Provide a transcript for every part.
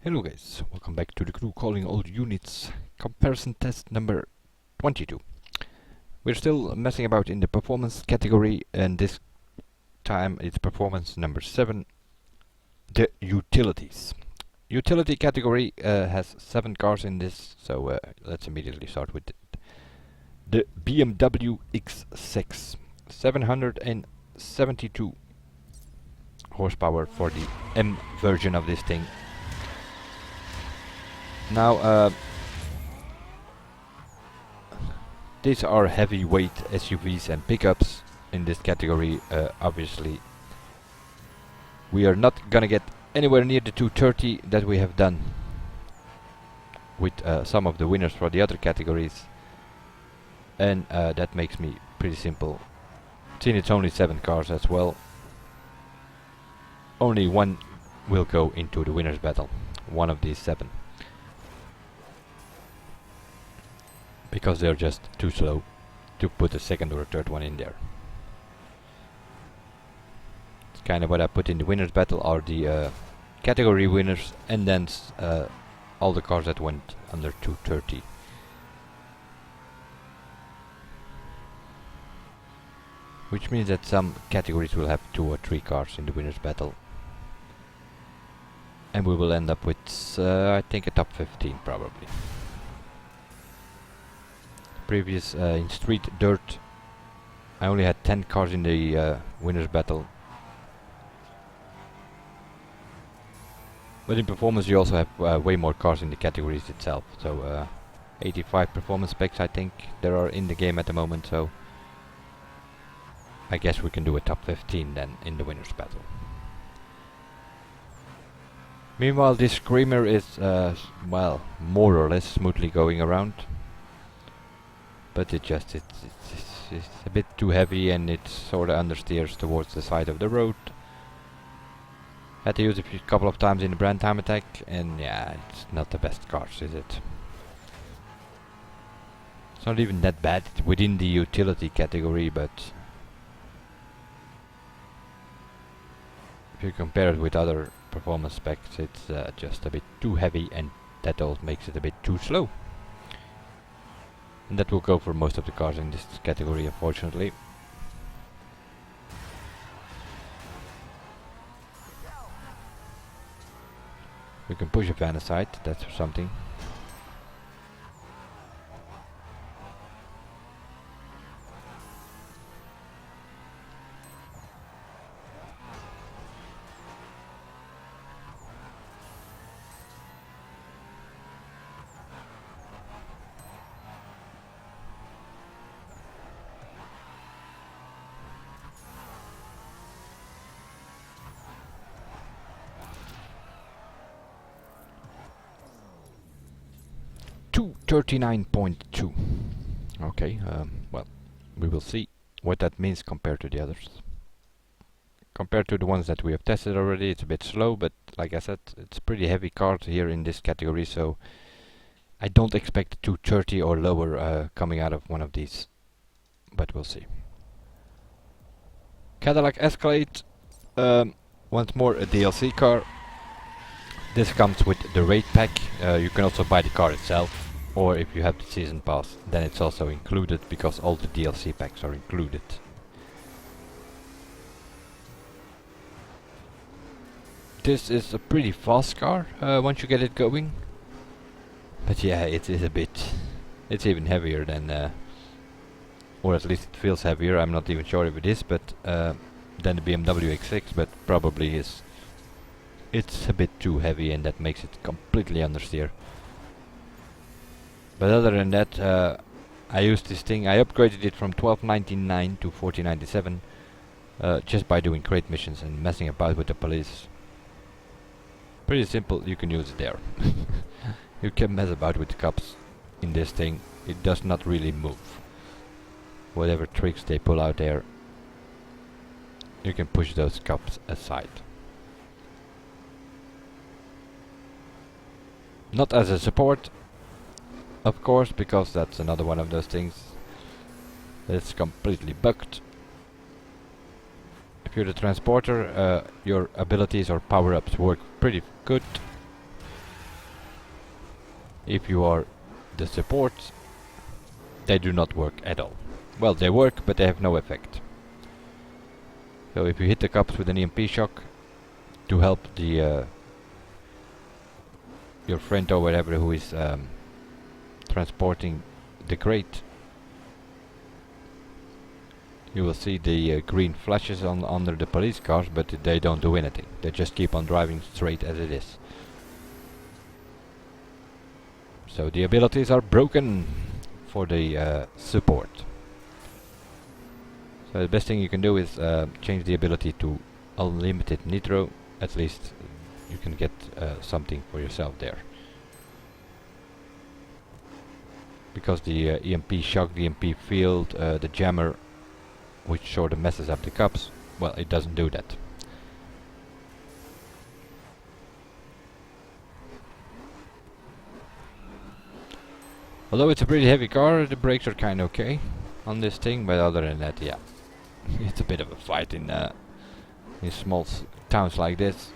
Hello guys, welcome back to the crew calling all units comparison test number 22. We're still messing about in the performance category, and this time it's performance number 7, the utilities. Utility category has 7 cars in this, so let's immediately start with the Bmw X6, 772 horsepower for the M version of this thing. Now, these are heavyweight SUVs and pickups in this category. Obviously, we are not gonna get anywhere near the 230 that we have done with some of the winners for the other categories, and that makes me pretty simple. Since it's only 7 cars as well, only one will go into the winners battle, one of these 7. Because they're just too slow to put a second or a third one in there. It's kind of what I put in the winners battle are the category winners, and then all the cars that went under 230. Which means that some categories will have 2 or 3 cars in the winners battle. And we will end up with, I think, a top 15 probably. Previous in street dirt, I only had 10 cars in the winners battle. But in performance you also have way more cars in the categories itself. So 85 performance specs I think there are in the game at the moment, so I guess we can do a top 15 then in the winners battle. Meanwhile this Screamer is well, more or less smoothly going around. But it's a bit too heavy, and it sort of understeers towards the side of the road. Had to use it a couple of times in the brand time attack, and yeah, it's not the best cars, is it? It's not even that bad within the utility category, but if you compare it with other performance specs, it's just a bit too heavy, and that also makes it a bit too slow. And that will go for most of the cars in this category, unfortunately. We can push a van aside, that's something. Two 39.2. Okay, well, we will see what that means compared to the others. Compared to the ones that we have tested already, it's a bit slow, but like I said, it's pretty heavy cars here in this category, so I don't expect 230 or lower coming out of one of these, but we'll see. Cadillac Escalade, once more a DLC car. This comes with the raid pack. You can also buy the car itself, or if you have the season pass, then it's also included, because all the DLC packs are included. This is a pretty fast car once you get it going, but yeah, it is a bit, it's even heavier than, or at least it feels heavier, I'm not even sure if it is, but than the BMW X6, but probably is. It's a bit too heavy, and that makes it completely understeer. But other than that, I used this thing, I upgraded it from 12.99 to 14.97 just by doing crate missions and messing about with the police. Pretty simple, you can use it there. You can mess about with the cops in this thing, it does not really move. Whatever tricks they pull out there, you can push those cops aside. Not as a support, of course, because that's another one of those things that's completely bugged. If you're the transporter, your abilities or power-ups work pretty good. If you are the support, they do not work at all. Well, they work, but they have no effect. So if you hit the cups with an EMP shock to help the your friend or whatever who is transporting the crate, you will see the green flashes under the police cars, but they don't do anything. They just keep on driving straight as it is. So the abilities are broken for the support. So the best thing you can do is change the ability to unlimited nitro. At least you can get something for yourself there. Because the EMP shock, the EMP field, the jammer, which sort of messes up the cups, well, it doesn't do that. Although it's a pretty heavy car, the brakes are kind of okay on this thing, but other than that, yeah, it's a bit of a fight in small towns like this.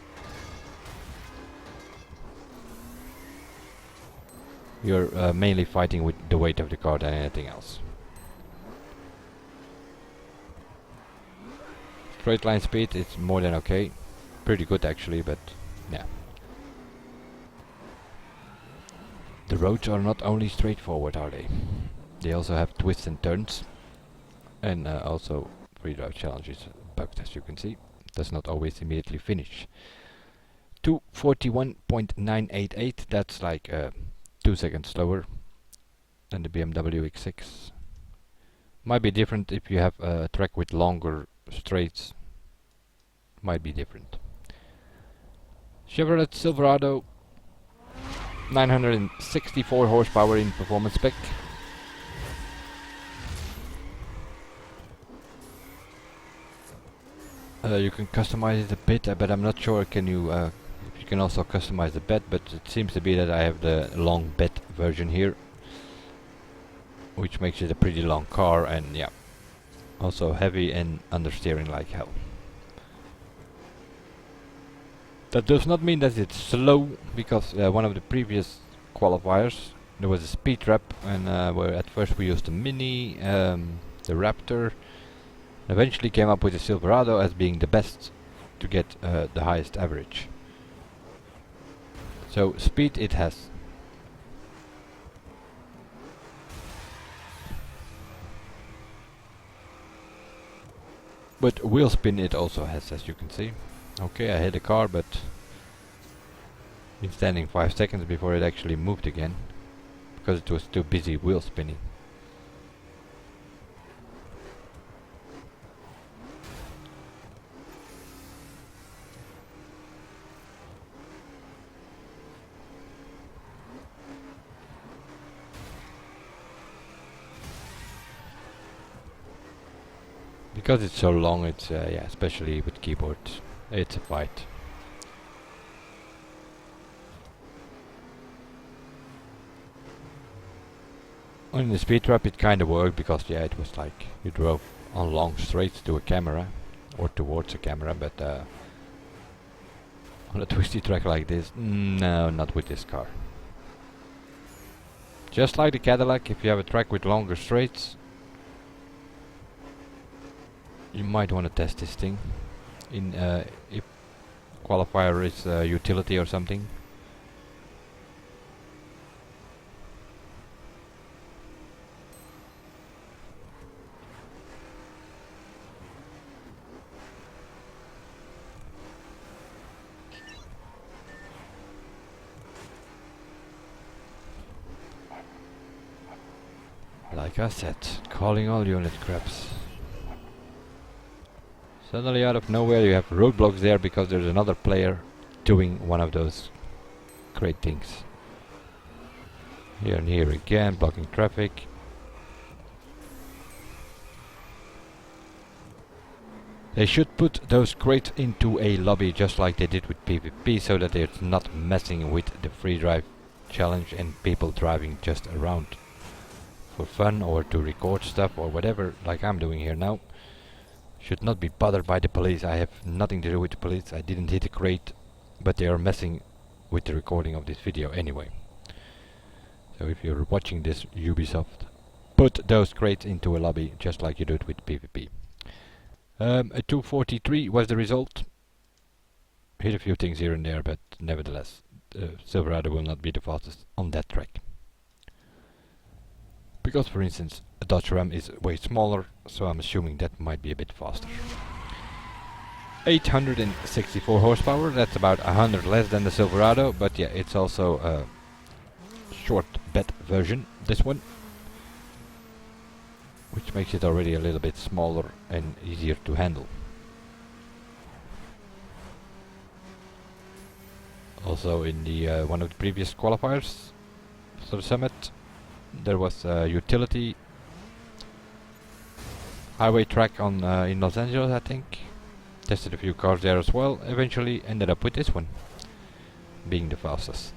You're mainly fighting with the weight of the car than anything else. Straight line speed, it's more than okay. Pretty good actually, but yeah. The roads are not only straightforward, are they? They also have twists and turns. And also free drive challenges bugged, as you can see. Does not always immediately finish. 241.988, that's like 2 seconds slower than the BMW X6. Might be different if you have a track with longer straights. Might be different. Chevrolet Silverado, 964 horsepower in performance spec. You can customize it a bit, but I'm not sure if you can also customize the bed, but it seems to be that I have the long bed version here, which makes it a pretty long car, and yeah, also heavy and understeering like hell. That does not mean that it's slow, because one of the previous qualifiers there was a speed trap, and where at first we used the Mini, the Raptor, eventually came up with the Silverado as being the best to get the highest average. So speed it has. But wheel spin it also has, as you can see. Okay, I hit a car, but been standing 5 seconds before it actually moved again, because it was too busy wheel spinning. Because it's so long, it's yeah, especially with keyboards, it's a fight. On the speed trap it kinda worked, because yeah, it was like you drove on long straights to a camera, or towards a camera, but on a twisty track like this, no, not with this car. Just like the Cadillac, if you have a track with longer straights, you might want to test this thing in if qualifier is utility or something. Like I said, calling all unit crabs. Suddenly out of nowhere you have roadblocks there because there's another player doing one of those great things. Here and here again, blocking traffic. They should put those crates into a lobby just like they did with PvP, so that it's not messing with the free drive challenge and people driving just around for fun or to record stuff or whatever, like I'm doing here now. Should not be bothered by the police. I have nothing to do with the police. I didn't hit a crate, but they are messing with the recording of this video anyway. So if you're watching this, Ubisoft, put those crates into a lobby just like you do it with PvP. A 243 was the result. Hit a few things here and there, but nevertheless, Silverado will not be the fastest on that track. Because, for instance, a Dodge Ram is way smaller, so I'm assuming that might be a bit faster. 864 horsepower, that's about 100 less than the Silverado, but yeah, it's also a short bed version, this one. Which makes it already a little bit smaller and easier to handle. Also in the one of the previous qualifiers for the summit, there was a utility highway track on in Los Angeles, I think. Tested a few cars there as well. Eventually ended up with this one being the fastest.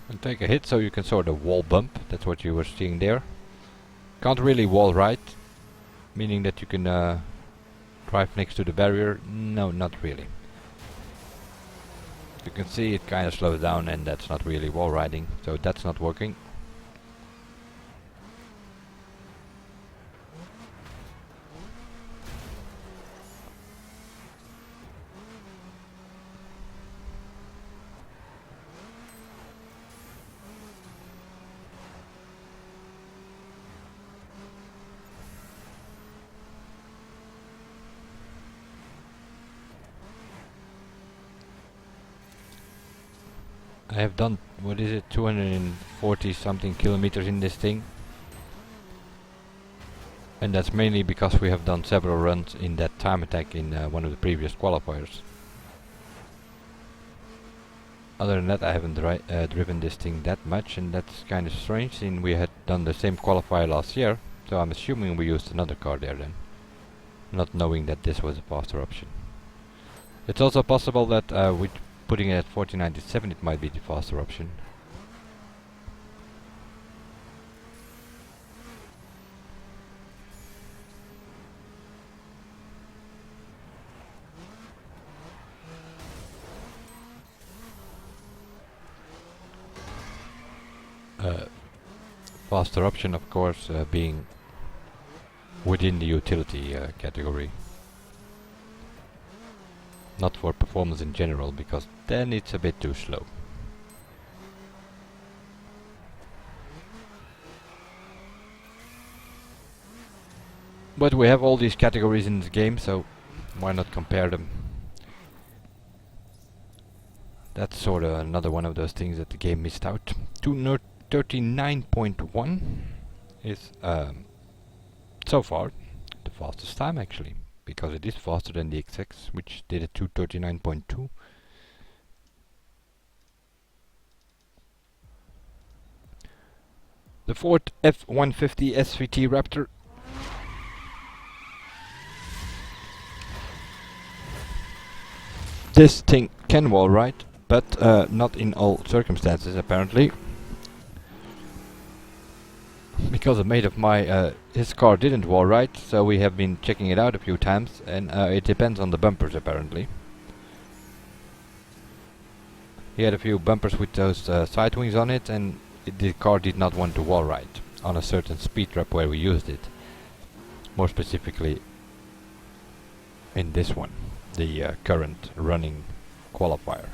And take a hit so you can sort of wall bump. That's what you were seeing there. Can't really wall ride, meaning that you can drive next to the barrier. No, not really. You can see it kind of slows down, and that's not really wall riding, so that's not working. I have done, what is it, 240 something kilometers in this thing. And that's mainly because we have done several runs in that time attack in one of the previous qualifiers. Other than that, I haven't driven this thing that much, and that's kind of strange since we had done the same qualifier last year. So I'm assuming we used another car there then, not knowing that this was a faster option. It's also possible that with putting it at 4097 it might be the faster option. Faster option, of course, being within the utility category. Not for performance in general, because then it's a bit too slow. But we have all these categories in this game, so why not compare them? That's sort of another one of those things that the game missed out. 239.1 is so far the fastest time, actually, because it is faster than the X6, which did a 239.2. The Ford F-150 SVT Raptor. This thing can wall ride, but not in all circumstances apparently. Because a mate of my, his car didn't wall ride, so we have been checking it out a few times, and it depends on the bumpers apparently. He had a few bumpers with those side wings on it, and the car did not want to wall ride on a certain speed trap where we used it. More specifically in this one, the current running qualifier.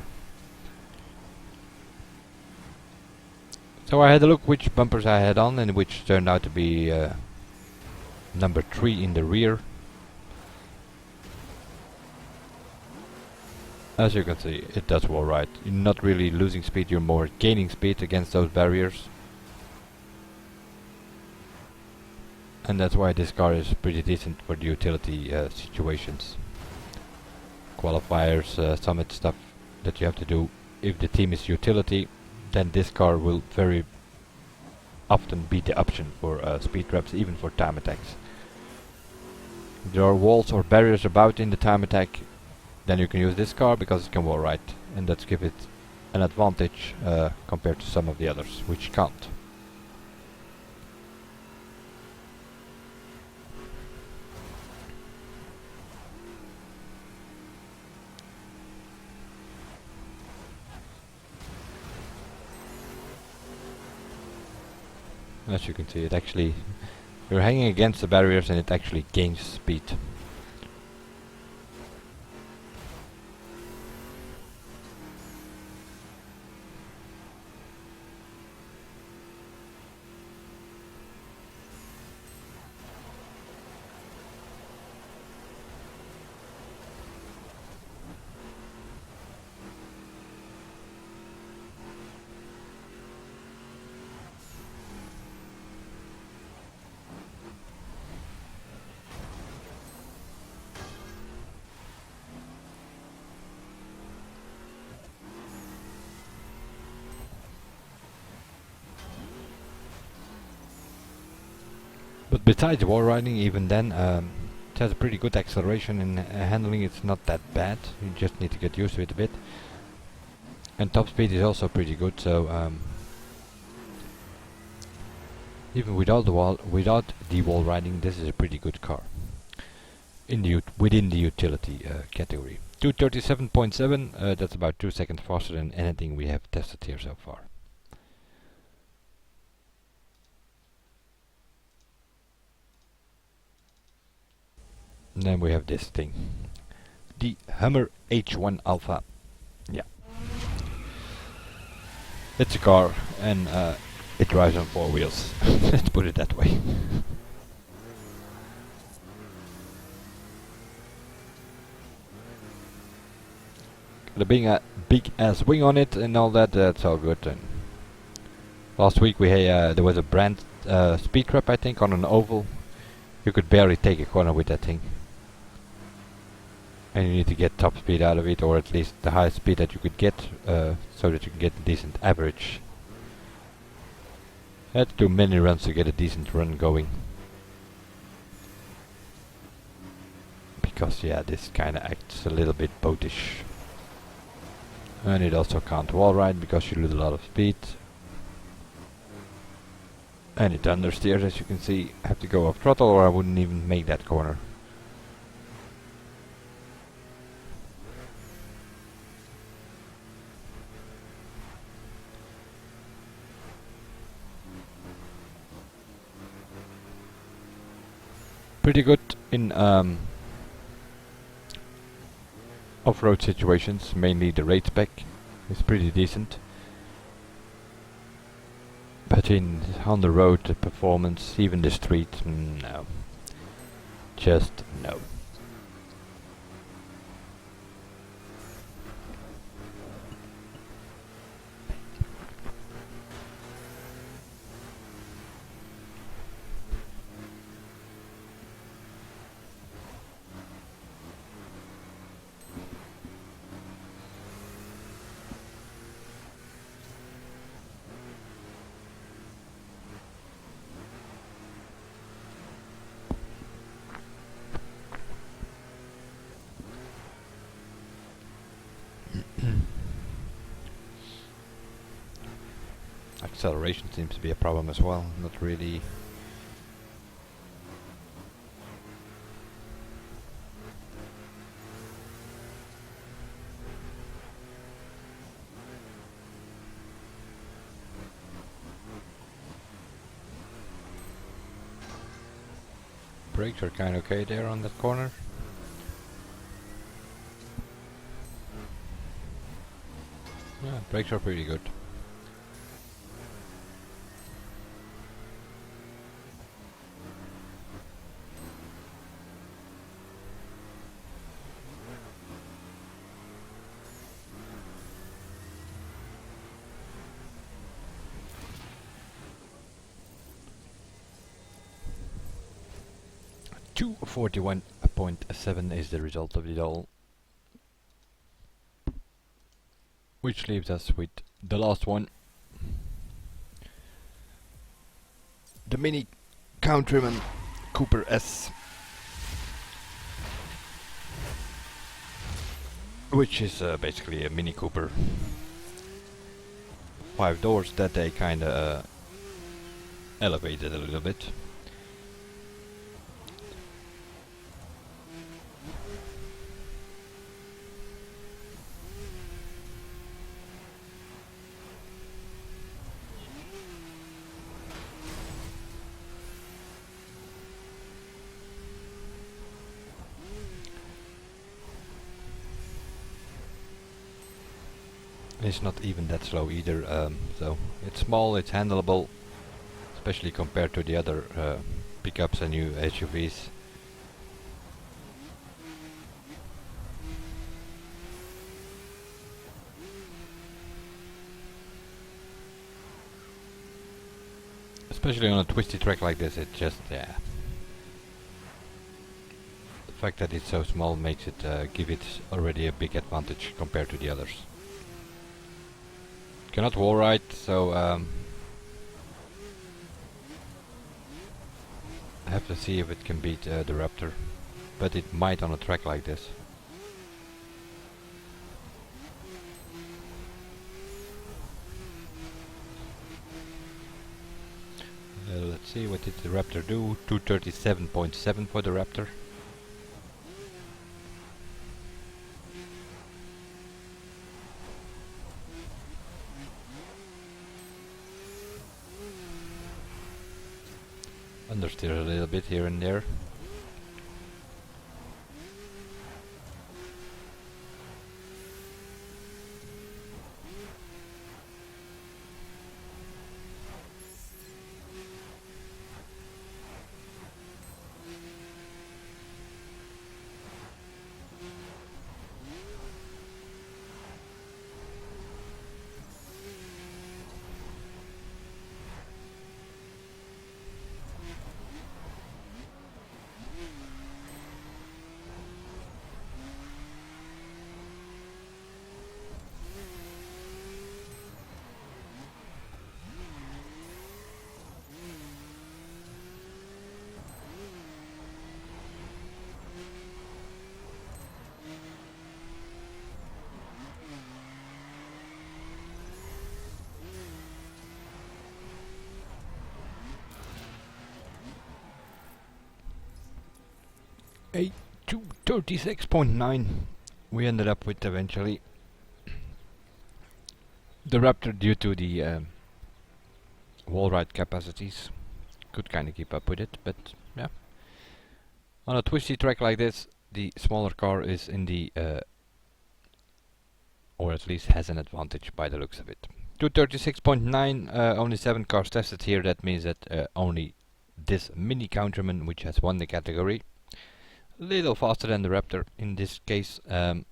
So I had a look which bumpers I had on, and which turned out to be number 3 in the rear. As you can see, it does wall ride. You're not really losing speed, you're more gaining speed against those barriers. And that's why this car is pretty decent for the utility situations. Qualifiers, summit stuff that you have to do. If the team is utility, then this car will very often be the option for speed traps, even for time attacks. If there are walls or barriers about in the time attack, then you can use this car because it can wall ride, and that's give it an advantage compared to some of the others which can't. As you can see, it actually, you're hanging against the barriers and it actually gains speed. But besides wall riding, even then, it has a pretty good acceleration and handling. It's not that bad. You just need to get used to it a bit. And top speed is also pretty good. So even without the wall riding, this is a pretty good car in the within the utility category. 237.7. That's about 2 seconds faster than anything we have tested here so far. And then we have this thing, the Hummer H1 Alpha. Yeah, it's a car and it drives on 4 wheels. Let's put it that way. Being a big ass wing on it and all that, that's all good. And last week we had there was a brand speed trap, I think, on an oval. You could barely take a corner with that thing. And you need to get top speed out of it, or at least the highest speed that you could get, so that you can get a decent average. I had to do many runs to get a decent run going. Because yeah, this kinda acts a little bit boatish. And it also can't wall ride because you lose a lot of speed. And it understeers, as you can see. I have to go off throttle or I wouldn't even make that corner. Pretty good in off-road situations, mainly the race spec is pretty decent. But on the road, the performance, even the street, no. Just no. Acceleration seems to be a problem as well, not really. Brakes are kinda okay there on that corner. Yeah, brakes are pretty good. Two 41.7 is the result of it all. Which leaves us with the last one. The Mini Countryman Cooper S. Which is basically a Mini Cooper. 5 doors that they kinda elevated a little bit. It's not even that slow either, so it's small, it's handleable, especially compared to the other pickups and new SUVs. Especially on a twisty track like this, it just, yeah. The fact that it's so small makes it, give it already a big advantage compared to the others. Cannot wall ride, so I have to see if it can beat the Raptor, but it might on a track like this. Let's see, what did the Raptor do? 237.7 for the Raptor. Understeer a little bit here and there. A 236.9 we ended up with eventually. The Raptor, due to the wall ride capacities, could kind of keep up with it, but yeah. On a twisty track like this, the smaller car is in the or at least has an advantage by the looks of it. 236.9, only 7 cars tested here. That means that only this mini Countryman, which has won the category, little faster than the Raptor in this case. That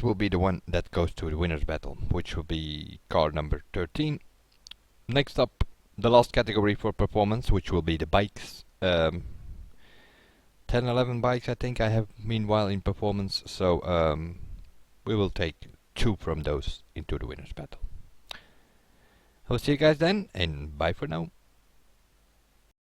will be the one that goes to the winner's battle, which will be car number 13. Next up, the last category for performance, which will be the bikes. 10, 11 bikes I think I have meanwhile in performance, so we will take 2 from those into the winner's battle. I will see you guys then, and bye for now.